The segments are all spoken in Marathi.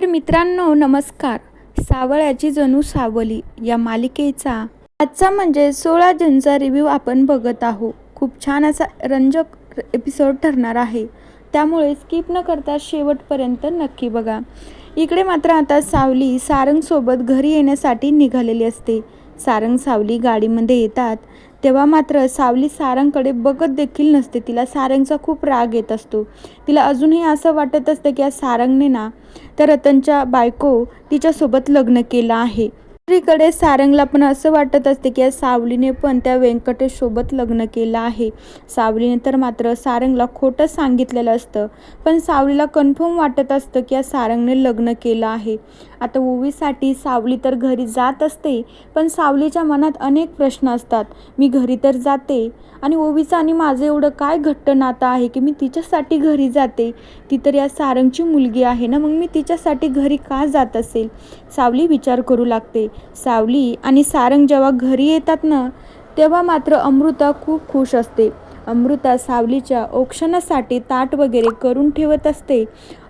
तर मित्रांनो नमस्कार. सावळ्याची जणू सावली या मालिकेचा आजचा म्हणजे 16 जूनचा रिव्ह्यू आपण बघत आहोत. खूप छान असा रंजक एपिसोड ठरणार आहे, त्यामुळे स्किप न करता शेवटपर्यंत नक्की बघा. इकडे मात्र आता सावली सारंगसोबत घरी येण्यासाठी निघालेली असते. सारंग सावली गाडीमध्ये येतात तेव्हा मात्र सावली सारंगकडे बघत देखील नसते. तिला सारंगचा खूप राग येत असतो. तिला अजूनही असं वाटत असतं की या सारंगने ना तर रतनच्या बायको तिच्यासोबत लग्न केलं आहे. दुसरीकडे सारंगला पण असं वाटत असते की या सावलीने पण त्या व्यंकटेशसोबत लग्न केलं आहे. सावलीने तर मात्र सारंगला खोटं सांगितलेलं असतं, पण सावलीला कन्फर्म वाटत असतं की या सारंगने लग्न केलं आहे. आता ओवीसाठी सावली तर घरी जात असते, पण सावलीच्या मनात अनेक प्रश्न असतात. मी घरी तर जाते आणि ओवीचं आणि माझं एवढं काय घट्ट नातं आहे की मी तिच्यासाठी घरी जाते. ती तर या सारंगची मुलगी आहे ना, मग मी तिच्यासाठी घरी का जात असेल? सावली विचार करू लागते. सावली आणि सारंग जेव्हा घरी येतात ना, तेव्हा मात्र अमृता खूप खुश असते. अमृता सावलीच्या औक्षणासाठी ताट वगैरे करून ठेवत असते.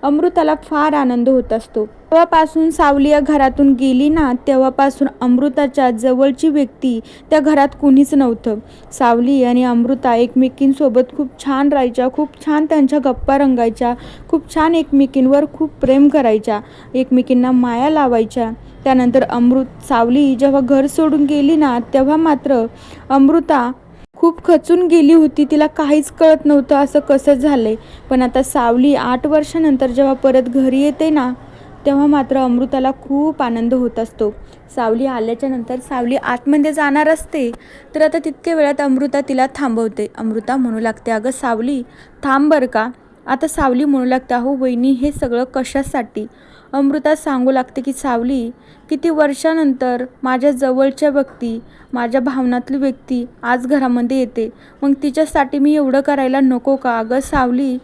अमृताला फार आनंद होत असतो. तेव्हापासून सावली या घरातून गेली ना, तेव्हापासून अमृताच्या जवळची व्यक्ती त्या घरात कुणीच नव्हतं. सावली आणि अमृता एकमेकींसोबत खूप छान राहायच्या, खूप छान त्यांच्या गप्पा रंगायच्या, खूप छान एकमेकींवर खूप प्रेम करायच्या, एकमेकींना माया लावायच्या. त्यानंतर सावली जेव्हा घर सोडून गेली ना, तेव्हा मात्र अमृता खूप खचून गेली होती. तिला काहीच कळत नव्हतं असं कसं झालंय. पण आता सावली 8 वर्षानंतर जेव्हा परत घरी येते ना, तेव्हा मात्र अमृताला खूप आनंद होत असतो. सावली आल्याच्या नंतर सावली आतमध्ये जाणार असते, तर आता तितक्या वेळात अमृता तिला थांबवते. अमृता म्हणू लागते, अगं सावली थांब बरं का. आता सावली म्हणू लागते, अहो वहिनी हे सगळं कशासाठी? अमृता सांगू लागते की सावली किती वर्षानंतर माझ्या जवळच्या व्यक्ती, माझ्या भावनातली व्यक्ती आज घरामध्ये येते, मग तिच्यासाठी मी एवढं करायला नको का? अगं सावली,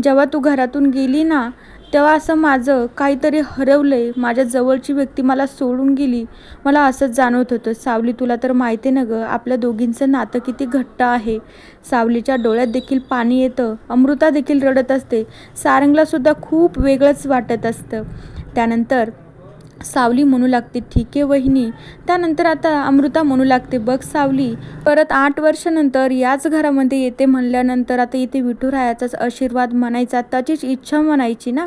जेव्हा तू घरातून गेली ना, तेव्हा असं माझं काहीतरी हरवलंय. माझ्या जवळची व्यक्ती मला सोडून गेली, मला असंच जाणवत होतं. सावली तुला तर माहिती ना गं, आपल्या दोघींचं नातं किती घट्ट आहे. सावलीच्या डोळ्यात देखील पाणी येतं. अमृता देखील रडत असते. सारंगला सुद्धा खूप वेगळंच वाटत असतं. त्यानंतर सावली म्हणू लागते, ठीक आहे वहिनी. त्यानंतर आता अमृता म्हणू लागते, बघ सावली, परत 8 वर्षानंतर याच घरामध्ये येते म्हणल्यानंतर आता इथे विठुरायाचाच आशीर्वाद म्हणायचा, त्याचीच इच्छा म्हणायची ना.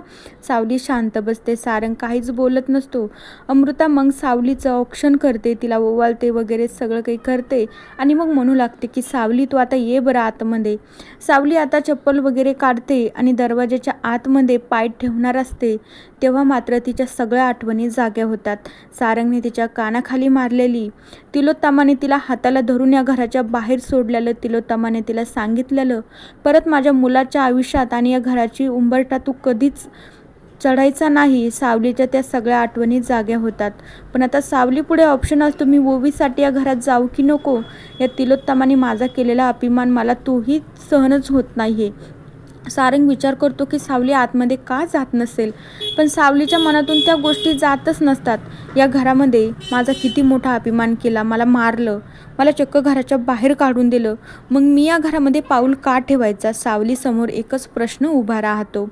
सावली शांत बसते. सारंग काहीच बोलत नसतो. अमृता मग सावलीचं औक्षण करते, तिला ओवाळते वगैरे सगळं काही करते आणि मग म्हणू लागते की सावली तू आता ये बरं आतमध्ये. सावली आता चप्पल वगैरे काढते आणि दरवाजाच्या आतमध्ये पाय ठेवणार असते, तेव्हा मात्र तिच्या सगळ्या आठवणी जाग्या होतात. सारंगने तिच्या कानाखाली मारलेली तिलोत्तमाने तिला हाताला धरून या घराच्या बाहेर सोडलेलं, तिलोत्तमाने तिला सांगितलेलं, परत माझ्या मुलाच्या आयुष्यात आणि या घराची उंबरठा तू कधीच चढायचा नाही. सावलीच्या त्या सगळ्या आठवणी जाग्या होतात. पण आता सावली पुढे ऑप्शन असतो, मी ओवीसाठी या घरात जाऊ की नको? या तिलोत्तमाने माझा केलेला अपमान मला तोही सहनच होत नाही. सारंग विचार करतो की सावली आतमध्ये का जात नसेल, पण सावलीच्या मनातून त्या गोष्टी जातच नसतात. या घरामध्ये माझा किती मोठा अपमान केला, मला मारलं, मला चक्क घराच्या बाहेर काढून दिलं, मग मी या घरामध्ये पाऊल का ठेवायचा? सावलीसमोर एकच प्रश्न उभा राहतो.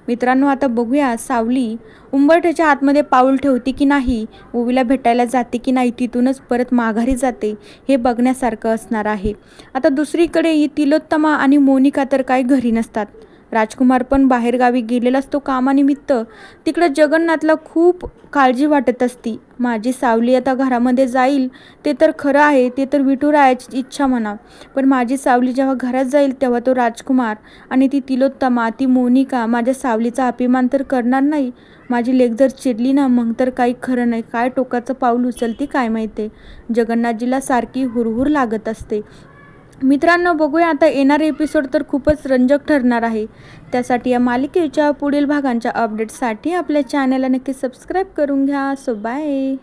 मित्रांनो, आता बघूया सावली उंबरठ्याच्या आतमध्ये पाऊल ठेवते की नाही, ओवीला भेटायला जाते की नाही, तिथूनच परत माघारी जाते, हे बघण्यासारखं असणार आहे. आता दुसरीकडे ही तिलोत्तमा आणि मोनिका तर काही घरी नसतात. राजकुमार पण बाहेरगावी गेलेला असतो कामानिमित्त. तिकडे जगन्नाथला खूप काळजी वाटत असती. माझी सावली आता घरामध्ये जाईल ते तर खरं आहे, ते तर विठुरायाची इच्छा म्हणा, पण माझी सावली जेव्हा घरात जाईल तेव्हा तो राजकुमार आणि ती तिलोत्तमा, ती मोनिका माझ्या सावलीचा अपमान तर करणार नाही. माझी लेक जर चिडली ना, मग तर काही खरं नाही. काय टोकाचं पाऊल उचलती काय माहिती. जगन्नाथजीला सारखी हुरहुर लागत असते. मित्रांनो, बघूया आता येणारे एपिसोड तर खूपच रंजक ठरणार आहे. त्यासाठी या मालिकेच्या पुढील भागांच्या अपडेटसाठी आपल्या चॅनलला नक्की सबस्क्राईब करून घ्या. So bye.